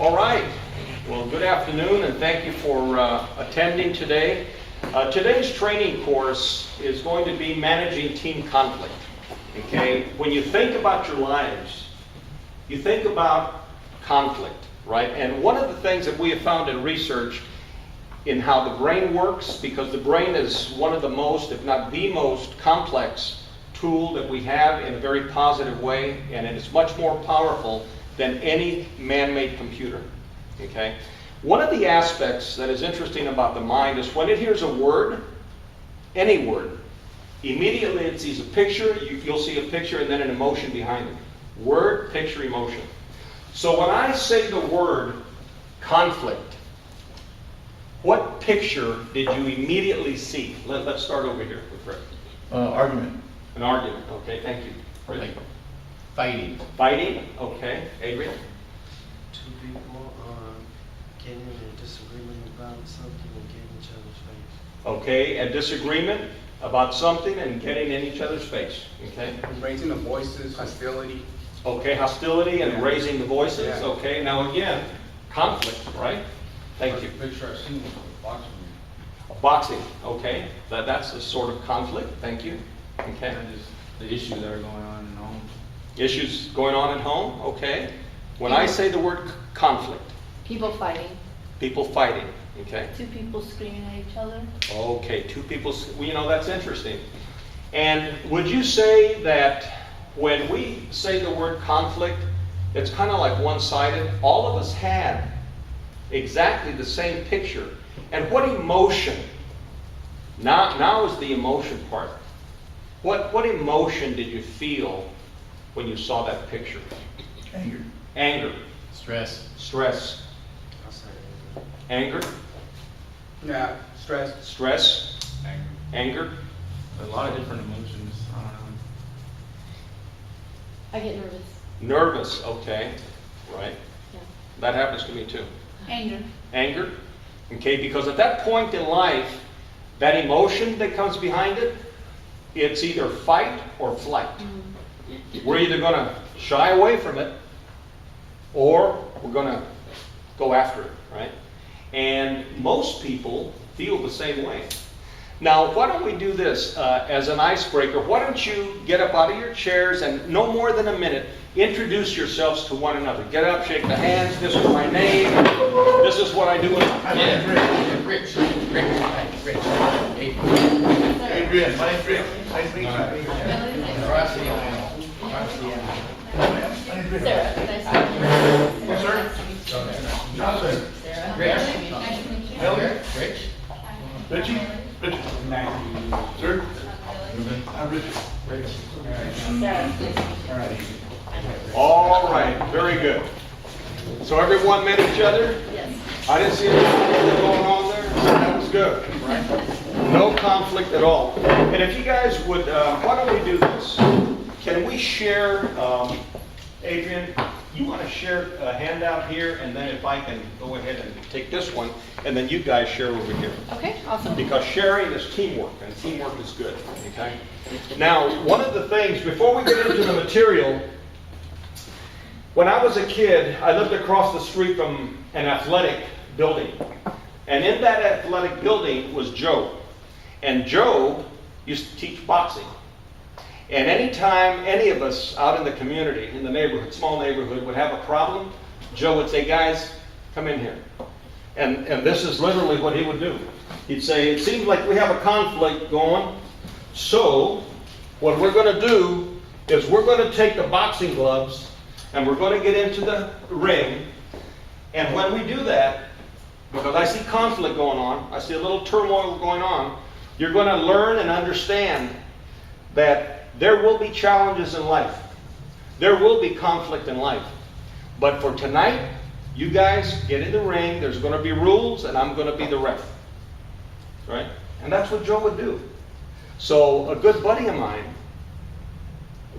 All right. Well, good afternoon, and thank you for attending today. Today's training course is going to be managing team conflict. Okay? When you think about your lives, you think about conflict, right? And one of the things that we have found in research in how the brain works, because the brain is one of the most, if not the most, complex tool that we have in a very positive way, and it is much more powerful than any man-made computer. Okay? One of the aspects that is interesting about the mind is when it hears a word, any word, immediately it sees a picture, you'll see a picture and then an emotion behind it. Word, picture, emotion. So when I say the word conflict, what picture did you immediately see? Let's start over here with Rick. Argument. An argument, okay, thank you. Like fighting. Fighting, okay. Adrian? Two people getting in a disagreement about something and getting each other's face. Okay, a disagreement about something and getting in each other's face, okay? Raising the voices, hostility. Okay, hostility and Yeah. raising the voices, Yeah. okay. Now again, conflict, right? Thank you. The picture I've seen was boxing. Boxing, okay. That's a sort of conflict, thank you. Okay. And just the issues that are going on in home. Issues going on at home, okay. When I say the word conflict, People fighting. people fighting, okay. Two people screaming at each other. Okay, two people, well, you know, that's interesting. And would you say that when we say the word conflict, it's kind of like one-sided? All of us had exactly the same picture. And what emotion? Now is the emotion part. What emotion did you feel when you saw that picture? Anger. Anger, Stress. stress, I'll say anger, Yeah, stress. stress, Anger. anger. A lot of different emotions. I don't know. I get nervous. Nervous, okay, right. Yeah. That happens to me too. Anger. Anger, okay, because at that point in life, that emotion that comes behind it, it's either fight or flight. We're either going to shy away from it, or we're going to go after it, right? And most people feel the same way. Now, why don't we do this as an icebreaker? Why don't you get up out of your chairs and no more than a minute, introduce yourselves to one another. Get up, shake the hands. This is my name. This is what I do. Rich. Adrian. My name's Rick. Nice to meet you. Sarah, nice to meet you. Sir? Jonathan. Sarah. Rich. Nice to meet you. Rich. Richie? Richie. Sir? I'm Richard. Sarah, nice to meet you. All right, very good. So everyone met each other? Yes. I didn't see anything going on there. That was good, right? No conflict at all. And if you guys would, why don't we do this? Can we share, Adrian, you want to share a handout here, and then if I can go ahead and take this one, and then you guys share over here. Okay, awesome. Because sharing is teamwork, and teamwork is good, okay? Now, one of the things, before we get into the material, when I was a kid, I lived across the street from an athletic building. And in that athletic building was Joe. And Joe used to teach boxing. And anytime any of us out in the community, in the neighborhood, small neighborhood, would have a problem, Joe would say, guys, come in here. And this is literally what he would do. He'd say, it seems like we have a conflict going, so what we're going to do is we're going to take the boxing gloves and we're going to get into the ring. And when we do that, because I see conflict going on, I see a little turmoil going on, you're going to learn and understand that there will be challenges in life. There will be conflict in life. But for tonight, you guys get in the ring, there's going to be rules, and I'm going to be the ref. Right? And that's what Joe would do. So a good buddy of mine,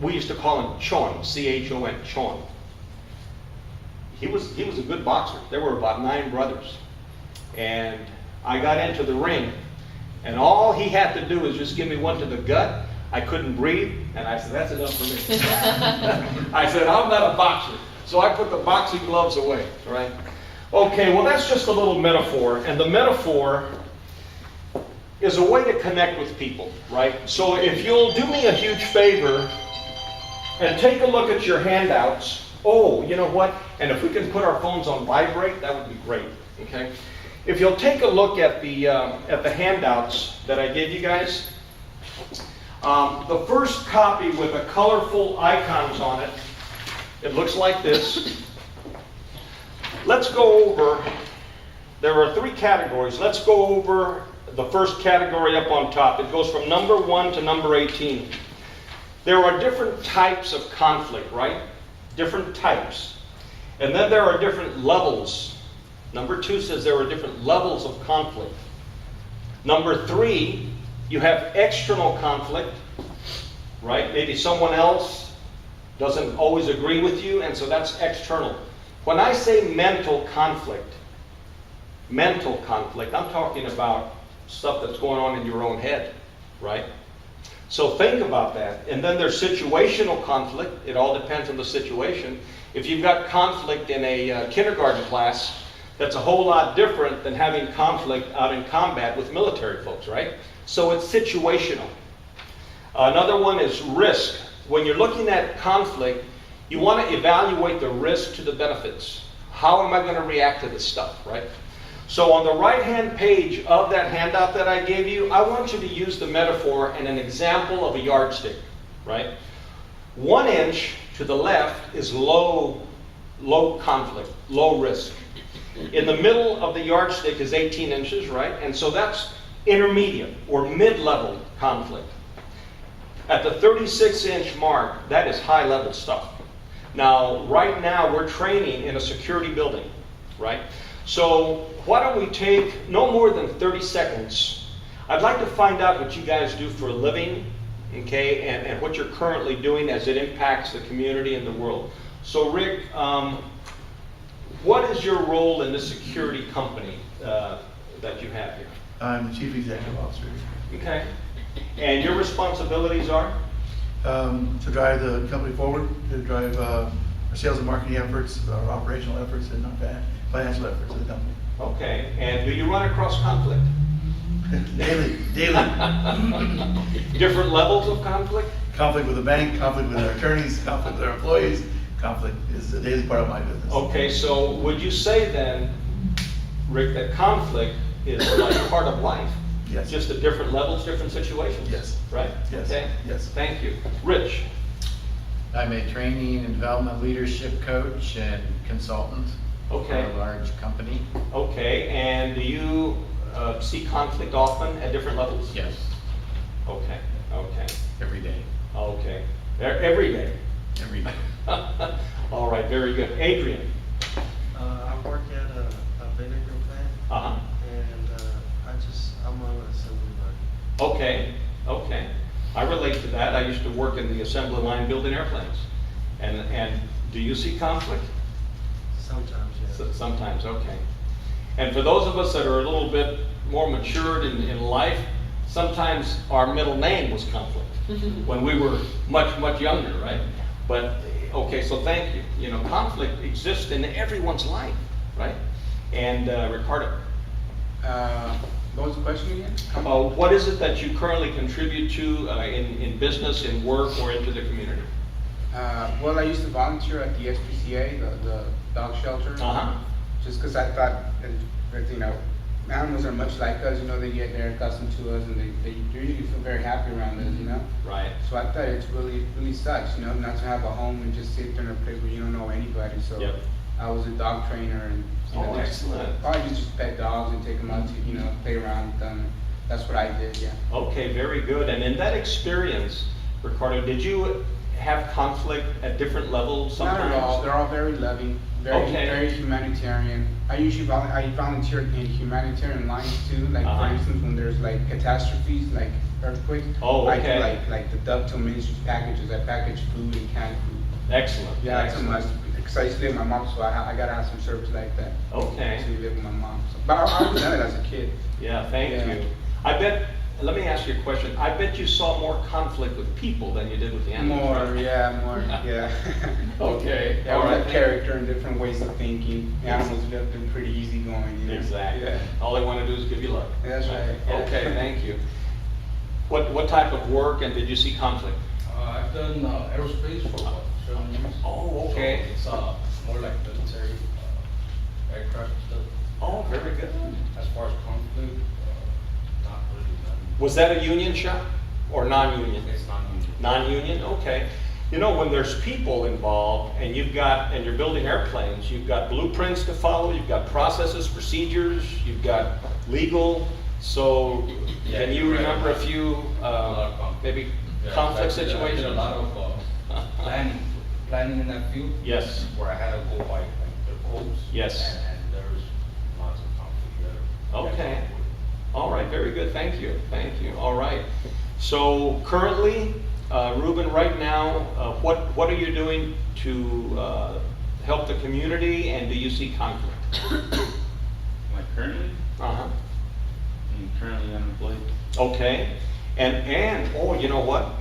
we used to call him Chon, C-H-O-N, Chon. He was a good boxer. There were about 9 brothers. And I got into the ring, and all he had to do was just give me one to the gut. I couldn't breathe, and I said, that's enough for me. I said, I'm not a boxer. So I put the boxing gloves away, all right? Okay, well, that's just a little metaphor, and the metaphor is a way to connect with people, right? So if you'll do me a huge favor and take a look at your handouts. Oh, you know what? And if we can put our phones on vibrate, that would be great, okay? If you'll take a look at the handouts that I gave you guys, the first copy with the colorful icons on it, it looks like this. Let's go over, there are 3 categories. Let's go over the first category up on top. It goes from number 1 to number 18. There are different types of conflict, right? Different types. And then there are different levels. Number 2 says there are different levels of conflict. Number 3, you have external conflict, right? Maybe someone else doesn't always agree with you, and so that's external. When I say mental conflict, I'm talking about stuff that's going on in your own head, right? So think about that. And then there's situational conflict. It all depends on the situation. If you've got conflict in a kindergarten class, that's a whole lot different than having conflict out in combat with military folks, right? So it's situational. Another one is risk. When you're looking at conflict, you want to evaluate the risk to the benefits. How am I going to react to this stuff, right? So on the right-hand page of that handout that I gave you, I want you to use the metaphor and an example of a yardstick, right? 1 inch to the left is low conflict, low risk. In the middle of the yardstick is 18 inches, right? And so that's intermediate or mid-level conflict. At the 36-inch mark, that is high-level stuff. Now, right now, we're training in a security building, right? So why don't we take no more than 30 seconds. I'd like to find out what you guys do for a living, okay, and what you're currently doing as it impacts the community and the world. So Rick, what is your role in this security company that you have here? I'm the Chief Executive Officer. Okay. And your responsibilities are? To drive the company forward, to drive our sales and marketing efforts, our operational efforts, and our financial efforts of the company. Okay. And do you run across conflict? Daily. Different levels of conflict? Conflict with the bank, conflict with our attorneys, conflict with our employees. Conflict is a daily part of my business. Okay, so would you say then, Rick, that conflict is like part of life? Yes. Just at different levels, different situations? Yes. Right? Yes. Okay. Yes. Thank you. Rich? I'm a training and development leadership coach and consultant Okay. for a large company. Okay, and do you see conflict often at different levels? Yes, Okay, okay, every day. okay. Every day? Every day. All right, very good. Adrian? I work at a vinegar plant, Uh-huh. and I'm an assembly line. Okay, okay. I relate to that. I used to work in the assembly line building airplanes. And do you see conflict? Sometimes, yeah. Sometimes, okay. And for those of us that are a little bit more matured in life, sometimes our middle name was conflict when we were much, much younger, right? But, okay, so thank you. You know, conflict exists in everyone's life, right? And Ricardo, What was the question again? what is it that you currently contribute to in business, in work, or into the community? Well, I used to volunteer at the SPCA, the dog shelter. Uh-huh. Just because I thought, you know, animals are much like us, you know, they're accustomed to us, and they usually feel very happy around us, you know? Right. So I thought it's really sucks, you know, not to have a home and just sit there in a place where you don't know anybody. So Yep. I was a dog trainer, and you know, Oh, excellent. all I just pet dogs and take them out to, you know, play around with them. That's what I did, yeah. Okay, very good. And in that experience, Ricardo, did you have conflict at different levels sometimes? Not at all. They're all very loving, very Okay. very humanitarian. I usually I volunteer in humanitarian lines too. Like Uh-huh. for instance, when there's like catastrophes, like earthquakes. Oh, okay. I do like the Dovetail Ministries packages. I package food and canned food. Excellent. Yeah, it's a Excellent. must. Because I used to live with my mom, so I gotta have some service like that. Okay. To live with my mom. So, but I was done it as a kid. Yeah, thank Yeah. you. I bet let me ask you a question. I bet you saw more conflict with people than you did with the animals. More, right? yeah. Okay, Yeah, all we right. have character and different ways of thinking. The animals, they're pretty easygoing, you know? Exactly. Yeah. All they want to do is give you love. That's right. Yeah. Okay, thank you. What type of work, and did you see conflict? I've done aerospace for about 7 years. Oh, okay. So it's more like military aircraft stuff. Oh, very good. As far as conflict, not really none. Was that a union shop or non-union? It's non-union. Non-union, okay. You know, when there's people involved and you're building airplanes, you've got blueprints to follow, you've got processes, procedures, you've got legal. So Yeah, can you you're right. remember a few, lot of conflict. maybe Yeah, conflict I did situations? a lot of planning in that field. Yes. Where I had to go by like the codes. Yes. And there was lots of conflict there. Okay. All right, very good, thank you, thank you. All right. So currently, Ruben, right now, what are you doing to help the community, and do you see conflict? Like currently? Uh-huh. I'm currently unemployed. Okay. And oh, you know what?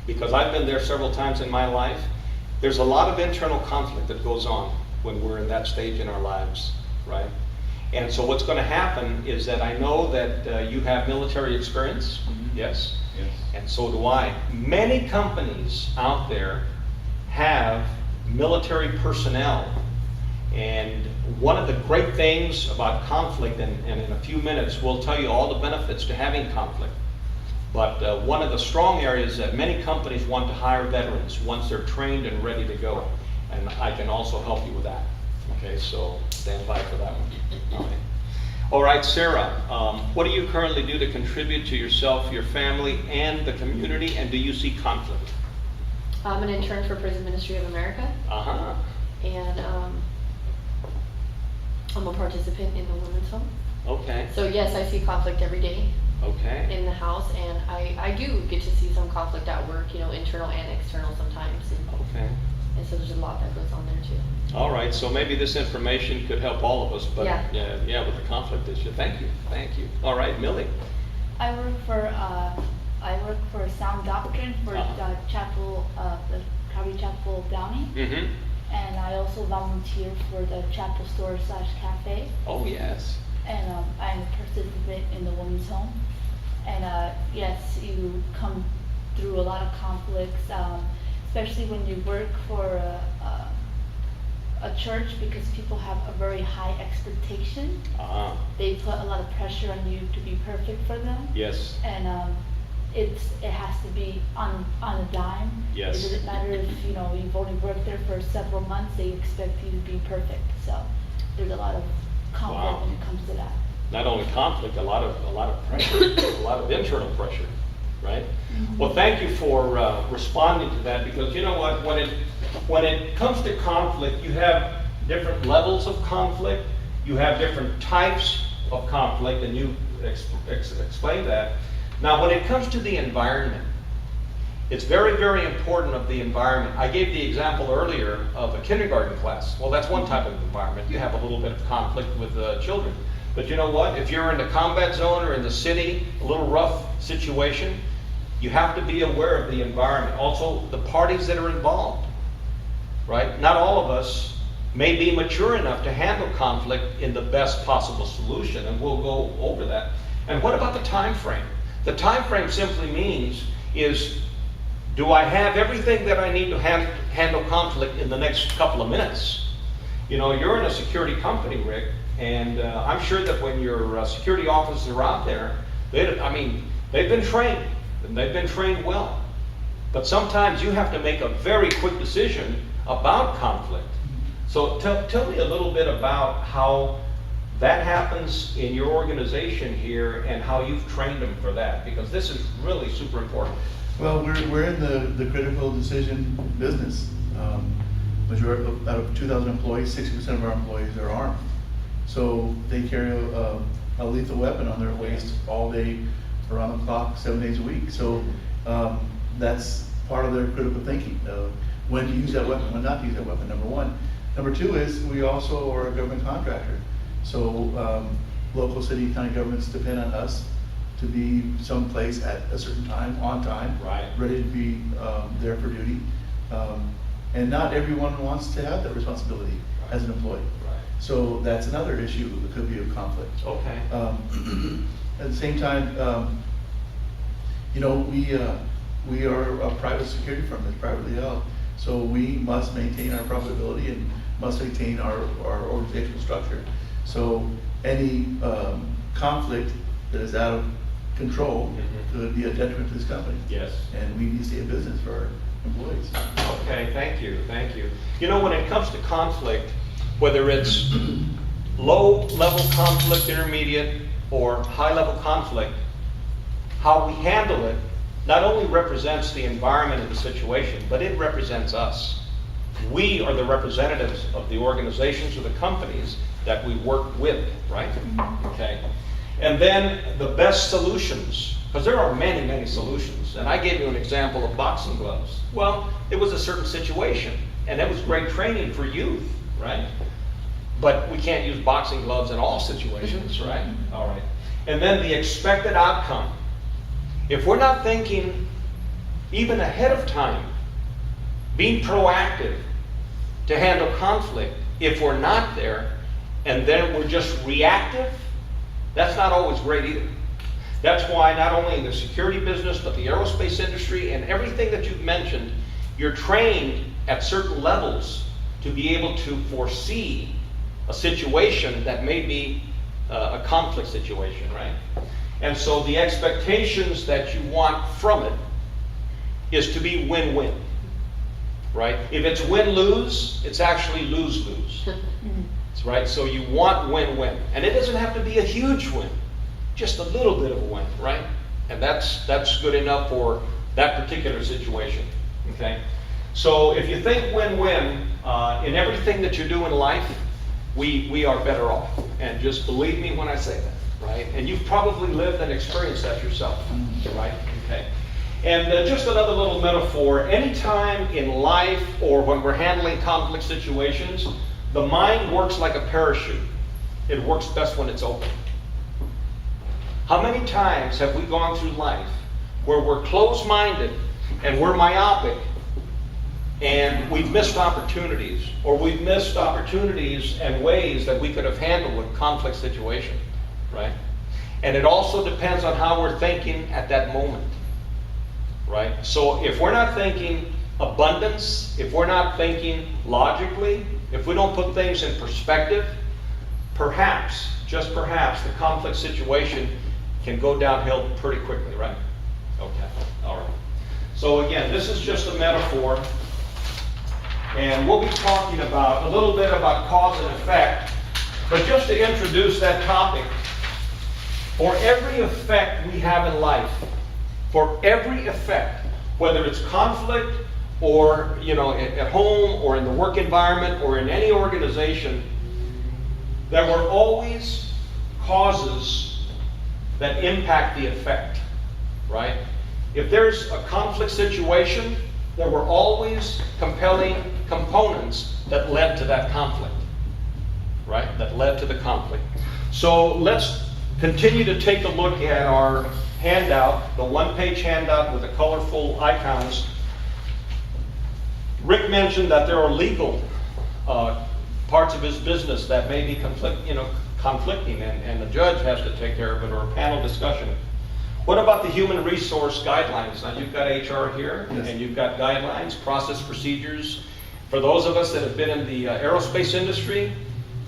Because I've been there several times in my life, there's a lot of internal conflict that goes on when we're in that stage in our lives, right? And so what's going to happen is that I know that you have military experience, yes? Yes. And so do I. Many companies out there have military personnel. And one of the great things about conflict, and in a few minutes we'll tell you all the benefits to having conflict. But one of the strong areas that many companies want to hire veterans once they're trained and ready to go. And I can also help you with that. Okay, so stand by for that one. All right, Sarah, what do you currently do to contribute to yourself, your family, and the community, and do you see conflict? I'm an intern for Prison Ministry of America, Uh-huh. and I'm a participant in the women's home. Okay, So yes, I see conflict every day okay. in the house, and I do get to see some conflict at work, you know, internal and external sometimes. Okay. And so there's a lot that goes on there too. All right, so maybe this information could help all of us, but Yeah. yeah, with the conflict issue. Thank you, thank you. All right, Millie. I work for Sound Doctrine for Uh-huh. the Calvary Chapel Downey, Mm-hmm. and I also volunteer for the chapel store / cafe, Oh, yes. and I'm a participant in the women's home. And yes, you come through a lot of conflicts, especially when you work for a church, because people have a very high expectation. Uh-huh. They put a lot of pressure on you to be perfect for them. Yes. And it has to be on a dime. Yes. It doesn't matter if you've only worked there for several months. They expect you to be perfect. So there's a lot of conflict Wow. when it comes to that. Not only conflict, a lot of pressure, a lot of internal pressure, right? Well, thank you for responding to that, because you know what, when it comes to conflict, you have different levels of conflict, you have different types of conflict, and you explained that. Now, when it comes to the environment, it's very, very important of the environment. I gave the example earlier of a kindergarten class. Well, that's one type of environment. You have a little bit of conflict with children. But you know what? If you're in the combat zone or in the city, a little rough situation, you have to be aware of the environment. Also, the parties that are involved, right? Not all of us may be mature enough to handle conflict in the best possible solution, and we'll go over that. And what about the time frame? The time frame simply means is, do I have everything that I need to handle conflict in the next couple of minutes? You know, you're in a security company, Rick, and I'm sure that when your security officers are out there, they've been trained, and they've been trained well. But sometimes you have to make a very quick decision about conflict. So tell me a little bit about how that happens in your organization here and how you've trained them for that, because this is really super important. Well, we're in the critical decision business. Majority out of 2,000 employees, 60% of our employees are armed. So they carry a lethal weapon on their waist all day, around the clock, 7 days a week. So that's part of their critical thinking. When to use that weapon, when not to use that weapon, number one. Number two is we also are a government contractor. So local, city, county governments depend on us to be someplace at a certain time, on time. Right. Ready to be there for duty. And not everyone wants to have that responsibility as an employee. Right. So that's another issue that could be a conflict. Okay. At the same time, you know, we are a private security firm that's privately held, so we must maintain our profitability and must maintain our organizational structure. So any conflict that is out of control could be a detriment to this company. Yes. And we need to stay in business for our employees. Okay, thank you, thank you. You know, when it comes to conflict, whether it's low-level conflict, intermediate, or high-level conflict, how we handle it not only represents the environment and the situation, but it represents us. We are the representatives of the organizations or the companies that we work with, right? Okay. And then the best solutions, because there are many, many solutions. And I gave you an example of boxing gloves. Well, it was a certain situation, and it was great training for youth, right? But we can't use boxing gloves in all situations, right? All right. And then the expected outcome. If we're not thinking even ahead of time, being proactive to handle conflict, if we're not there, and then we're just reactive, that's not always great either. That's why not only in the security business, but the aerospace industry and everything that you've mentioned, you're trained at certain levels to be able to foresee a situation that may be a conflict situation, right? And so the expectations that you want from it is to be win-win, right? If it's win-lose, it's actually lose-lose. Right? So you want win-win. And it doesn't have to be a huge win, just a little bit of a win, right? And that's good enough for that particular situation. Okay? So if you think win-win in everything that you do in life, we are better off. And just believe me when I say that, right? And you've probably lived and experienced that yourself, right? Okay. And just another little metaphor, anytime in life or when we're handling conflict situations, the mind works like a parachute. It works best when it's open. How many times have we gone through life where we're closed-minded and we're myopic and we've missed opportunities, or we've missed opportunities and ways that we could have handled a conflict situation, right? And it also depends on how we're thinking at that moment, right? So if we're not thinking abundance, if we're not thinking logically, if we don't put things in perspective, perhaps, just perhaps, the conflict situation can go downhill pretty quickly, right? Okay, all right. So again, this is just a metaphor, and we'll be talking about a little bit about cause and effect, but just to introduce that topic, for every effect we have in life, for every effect, whether it's conflict, or at home or in the work environment or in any organization, there were always causes that impact the effect, right? If there's a conflict situation, there were always compelling components that led to that conflict, right? That led to the conflict. So let's continue to take a look at our handout, the one-page handout with the colorful icons. Rick mentioned that there are legal parts of his business that may be conflicting, and the judge has to take care of it, or a panel discussion. What about the human resource guidelines? Now you've got HR here, yes, and you've got guidelines, process procedures. For those of us that have been in the aerospace industry,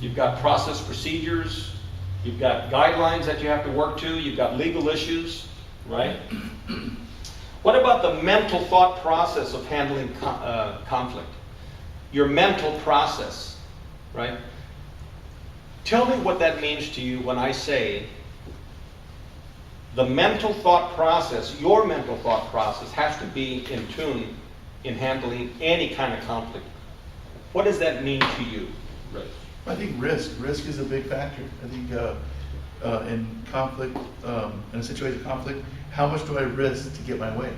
you've got process procedures, you've got guidelines that you have to work to, you've got legal issues, right? What about the mental thought process of handling conflict? Your mental process, right? Tell me what that means to you when I say the mental thought process, your mental thought process, has to be in tune in handling any kind of conflict. What does that mean to you, Rick? I think risk is a big factor. I think in conflict, in a situation of conflict, how much do I risk to get my way?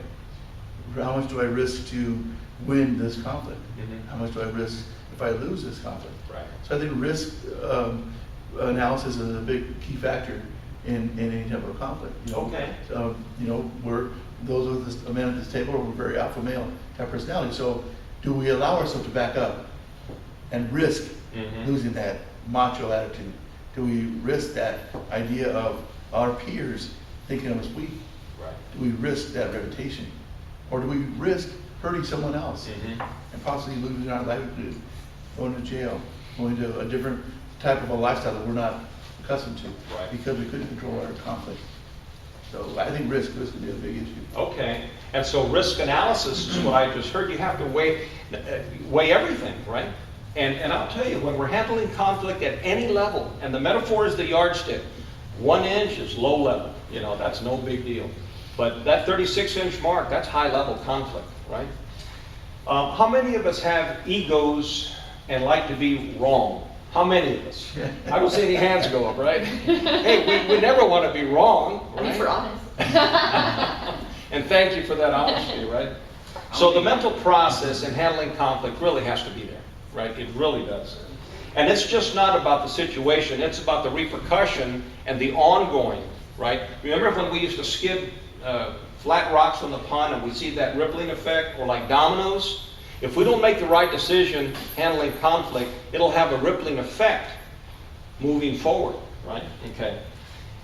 How much do I risk to win this conflict? Mm-hmm. How much do I risk if I lose this conflict? Right. So I think risk analysis is a big key factor in any type of conflict, you know. Okay. You know, those of us, men at this table, we're very alpha male type personality, so do we allow ourselves to back up and risk losing that macho attitude? Do we risk that idea of our peers thinking of us weak? Right. Do we risk that reputation? Or do we risk hurting someone else and possibly losing our livelihood, going to jail, going to a different type of a lifestyle that we're not accustomed to Right. because we couldn't control our conflict? So I think risk would be a big issue. Okay, and so risk analysis is what I just heard. You have to weigh everything, right? And I'll tell you, when we're handling conflict at any level, and the metaphor is the yardstick, 1 inch is low level, you know, that's no big deal. But that 36-inch mark, that's high level conflict, right? How many of us have egos and like to be wrong? How many of us? I don't see any hands go up, right? Hey, we never want to be wrong, At least right? we're honest. And thank you for that honesty, right? So the mental process in handling conflict really has to be there, right? It really does. And it's just not about the situation, it's about the repercussion and the ongoing, right? Remember when we used to skid flat rocks on the pond and we see that rippling effect, or like dominoes? If we don't make the right decision handling conflict, it'll have a rippling effect moving forward, right? Okay.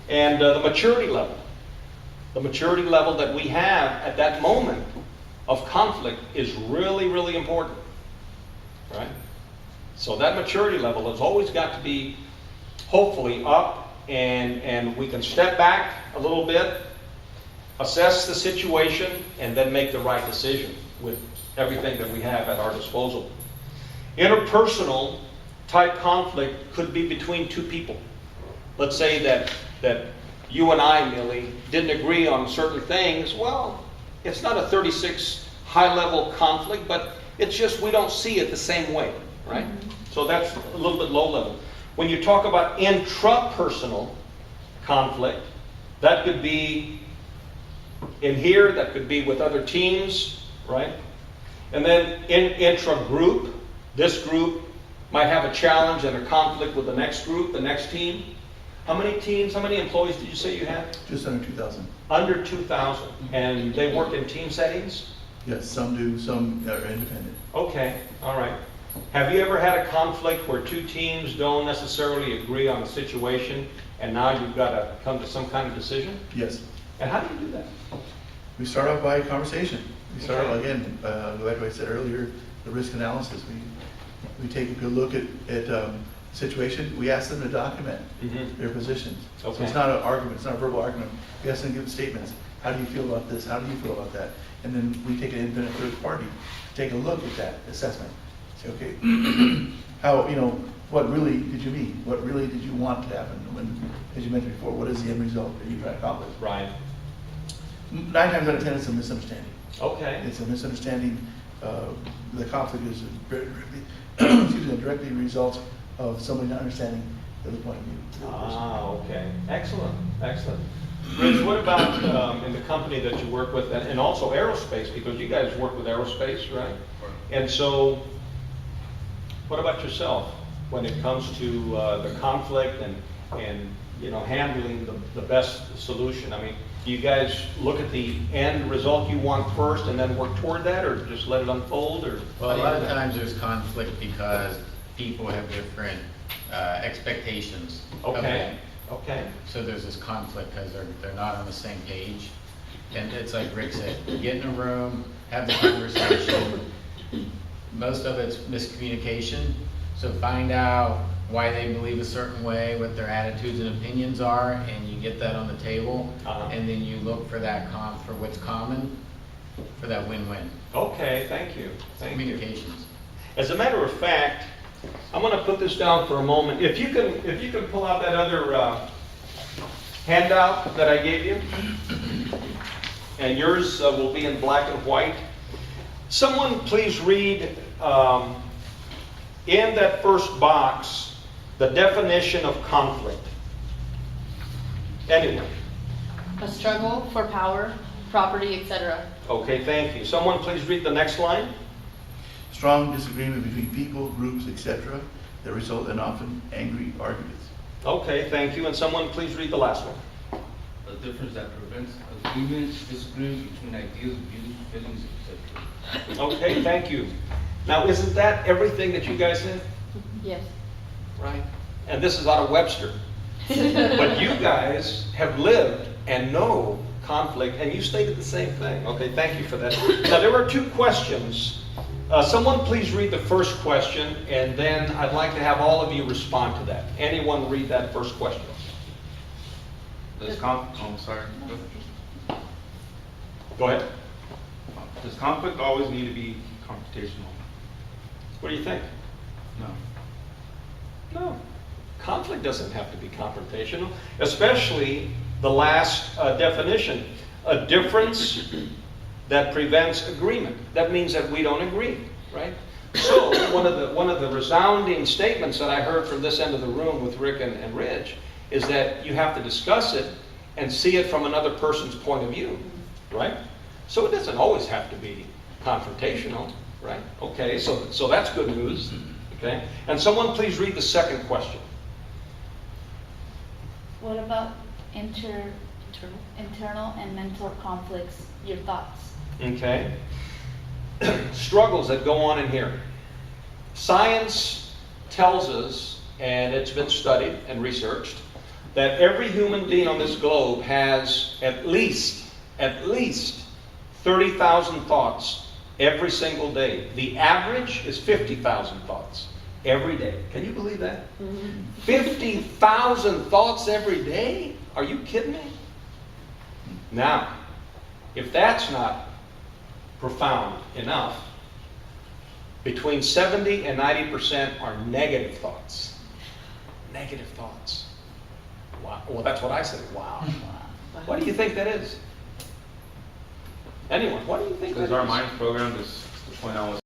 And the maturity level that we have at that moment of conflict is really, really important, right? So that maturity level has always got to be hopefully up, and we can step back a little bit, assess the situation, and then make the right decision with everything that we have at our disposal. Interpersonal type conflict could be between two people. Let's say that you and I, Millie, didn't agree on certain things. Well, it's not a 36 high-level conflict, but it's just we don't see it the same way, right? So that's a little bit low level. When you talk about intrapersonal conflict, that could be in here, that could be with other teams, right? And then in intra-group, this group might have a challenge and a conflict with the next group, the next team. How many teams, how many employees did you say you have? Just under 2,000. Under 2,000. And they work in team settings? Yes, some do, some are independent. Okay, all right. Have you ever had a conflict where two teams don't necessarily agree on a situation, and now you've got to come to some kind of decision? Yes. And how do you do that? We start off by conversation. We start, Okay. again, go back to what I said earlier, the risk analysis. We take a good look at situation. We ask them to document their positions. So Okay. it's not an argument, it's not a verbal argument. We ask them to give statements. How do you feel about this? How do you feel about that? And then we take an independent third party to take a look at that assessment. Say, okay, how, you know, what really did you mean? What really did you want to happen? When, as you mentioned before, what is the end result that you're trying to accomplish? Right. 9 times out of 10, it's a misunderstanding. Okay. It's a misunderstanding. The conflict is directly a result of somebody not understanding the other point of view. Ah, okay. Excellent, excellent. Rich, what about in the company that you work with, and also aerospace, because you guys work with aerospace, right? And so, what about yourself when it comes to the conflict and you know, handling the best solution? I mean, do you guys look at the end result you want first and then work toward that, or just let it unfold? Or Well, a lot of times there's conflict because people have different expectations of Okay. it. Okay. So there's this conflict because they're not on the same page. And it's like Rick said, get in a room, have the conversation. Most of it's miscommunication. So find out why they believe a certain way, what their attitudes and opinions are, and you get that on the table. And then you look for that for what's common, for that win-win. Okay. Thank you. Thank you. Communications. As a matter of fact, I'm going to put this down for a moment. If you can pull out that other handout that I gave you, and yours will be in black and white. Someone please read in that first box the definition of conflict. Anyone? A struggle for power, property, etc. Okay, thank you. Someone please read the next line. Strong disagreement between people, groups, etc. that result in often angry arguments. Okay, thank you. And someone please read the last one. A difference that prevents agreements, disagreement between ideas, views, feelings, etc. Okay, thank you. Now, isn't that everything that you guys said? Yes. Right. And this is out of Webster. But you guys have lived and know conflict, and you stated the same thing. Okay, thank you for that. Now, there were two questions. Someone please read the first question, and then I'd like to have all of you respond to that. Anyone read that first question? Sorry. Go ahead. Does conflict always need to be confrontational? What do you think? No. No. Conflict doesn't have to be confrontational, especially the last definition. A difference that prevents agreement. That means that we don't agree, right? So one of the resounding statements that I heard from this end of the room with Rick and Rich is that you have to discuss it and see it from another person's point of view, right? So it doesn't always have to be confrontational, right? Okay, so that's good news, okay? And someone please read the second question. What about internal and mental conflicts? Your thoughts? Okay. Struggles that go on in here. Science tells us, and it's been studied and researched, that every human being on this globe has at least 30,000 thoughts every single day. The average is 50,000 thoughts every day. Can you believe that? 50,000 thoughts every day? Are you kidding me? Now, if that's not profound enough, between 70 and 90% are negative thoughts. Negative thoughts. Wow. Well, that's what I said. Wow. What do you think that is? Anyone, what do you think that is? Because our mind's programmed to point out what's